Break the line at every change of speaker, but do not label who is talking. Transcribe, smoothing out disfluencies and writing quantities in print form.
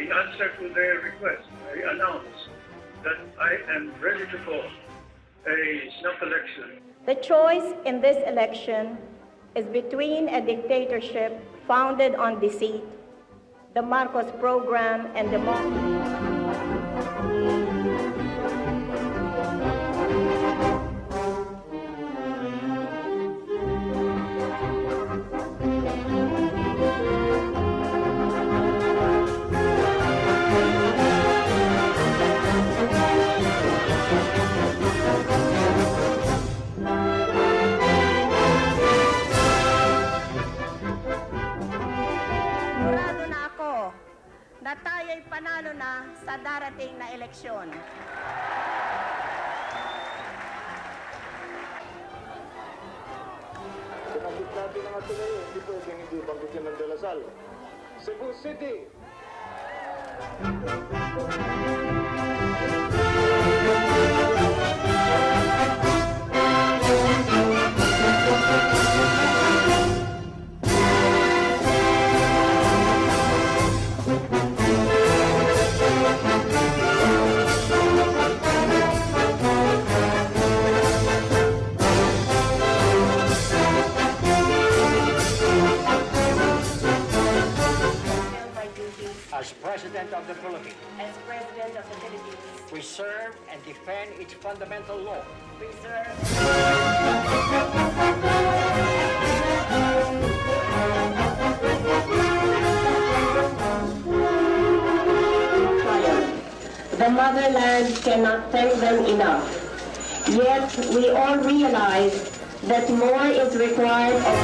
in answer to their request, I announce that I am ready to call a snap election.
The choice in this election is between a dictatorship founded on deceit, the Marcos program, and democracy. Na tayo'y panalo na sa darating na eleksyon.
Sinabit natin ang atuloy, hindi pwedeng hindi banggitin ng dalasal. Cebu City!
As President of the Philippines,
As President of the Philippines,
preserve and defend its fundamental law.
preserve
The motherland cannot thank them enough. Yet we all realize that more is required of